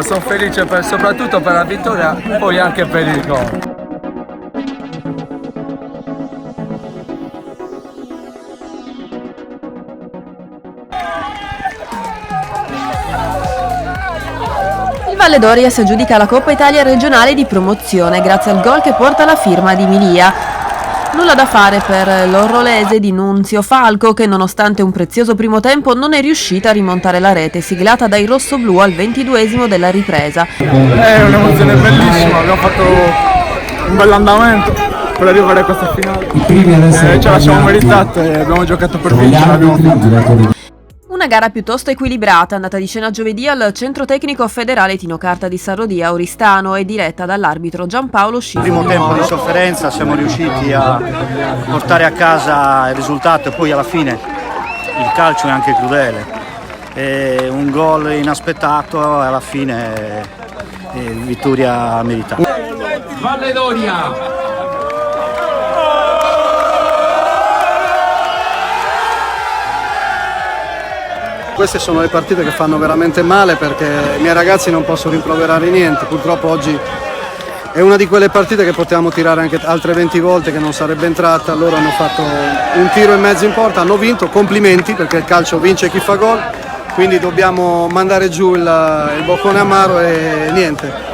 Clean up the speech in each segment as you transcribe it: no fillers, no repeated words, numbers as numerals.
Sono felice soprattutto per la vittoria, poi anche per il gol. Il Valle d'Oria si aggiudica la Coppa Italia regionale di promozione grazie al gol che porta la firma di Milia. Nulla da fare per l'orrolese di Nunzio Falco che nonostante un prezioso primo tempo non è riuscita a rimontare la rete siglata dai rossoblù al 22esimo della ripresa. È un'emozione bellissima, abbiamo fatto un bell'andamento per arrivare a questa finale. Ce la siamo meritata e abbiamo giocato per vincere. Una gara piuttosto equilibrata, andata di scena giovedì al centro tecnico federale Tino Carta di San Rodì a Oristano e diretta dall'arbitro Giampaolo Scillo. Primo tempo di sofferenza, siamo riusciti a portare a casa il risultato e poi alla fine il calcio è anche crudele. E un gol inaspettato e alla fine vittoria meritata. Valle d'Oria! Queste sono le partite che fanno veramente male perché i miei ragazzi non possono rimproverare niente, purtroppo oggi è una di quelle partite che potevamo tirare anche altre 20 volte che non sarebbe entrata, loro hanno fatto un tiro e mezzo in porta, hanno vinto, complimenti perché il calcio vince chi fa gol, quindi dobbiamo mandare giù il boccone amaro e niente.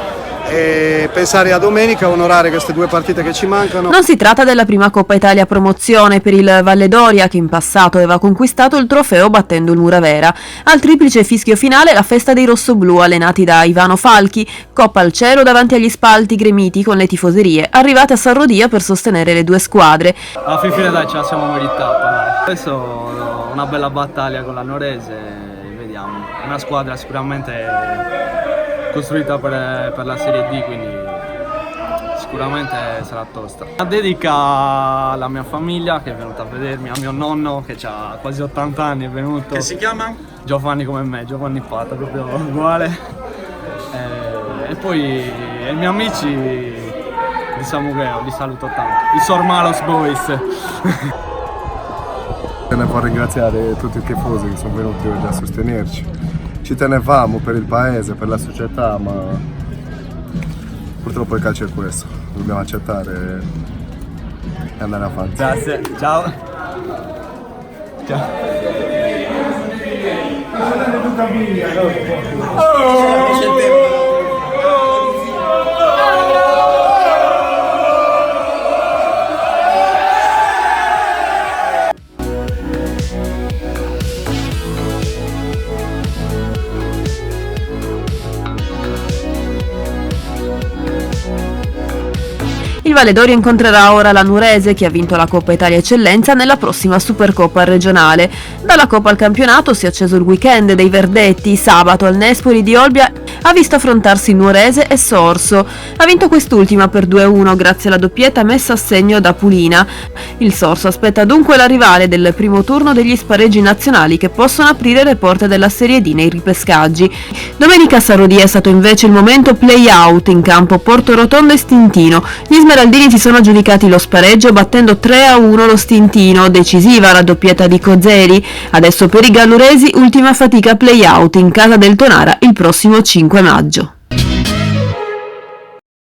E pensare a domenica, onorare queste due partite che ci mancano. Non si tratta della prima Coppa Italia promozione per il Valle d'Oria che in passato aveva conquistato il trofeo battendo il Muravera. Al triplice fischio finale la festa dei rossoblù allenati da Ivano Falchi, coppa al cielo davanti agli spalti gremiti con le tifoserie arrivate a San Rodia per sostenere le due squadre. Alla fine dai, ce la siamo meritata. Adesso una bella battaglia con la Norese, vediamo. Una squadra sicuramente costruita per la Serie D, quindi sicuramente sarà tosta. Una dedica alla mia famiglia che è venuta a vedermi, a mio nonno che ha quasi 80 anni, è venuto. Che si chiama? Giovanni come me, Giovanni Pata, proprio uguale. E poi i miei amici di San Mugheo, li saluto tanto. I Sormalos Boys. Tenevo a ringraziare tutti i tifosi che sono venuti oggi a sostenerci. Ci tenevamo per il paese, per la società, ma purtroppo il calcio è questo, dobbiamo accettare e andare avanti. Grazie, ciao. Ciao. Il Valle d'Oria incontrerà ora la Nurese che ha vinto la Coppa Italia Eccellenza nella prossima Supercoppa regionale. Dalla Coppa al campionato si è acceso il weekend dei Verdetti. Sabato al Nespoli di Olbia ha visto affrontarsi Nuorese e Sorso. Ha vinto quest'ultima per 2-1 grazie alla doppietta messa a segno da Pulina. Il Sorso aspetta dunque la rivale del primo turno degli spareggi nazionali che possono aprire le porte della Serie D nei ripescaggi. Domenica a San Rodì è stato invece il momento play-out in campo Porto Rotondo e Stintino. Gli Smeraldini si sono aggiudicati lo spareggio battendo 3-1 lo Stintino, decisiva la doppietta di Cozzeri. Adesso per i galluresi ultima fatica play-out in casa del Tonara il prossimo 5 maggio.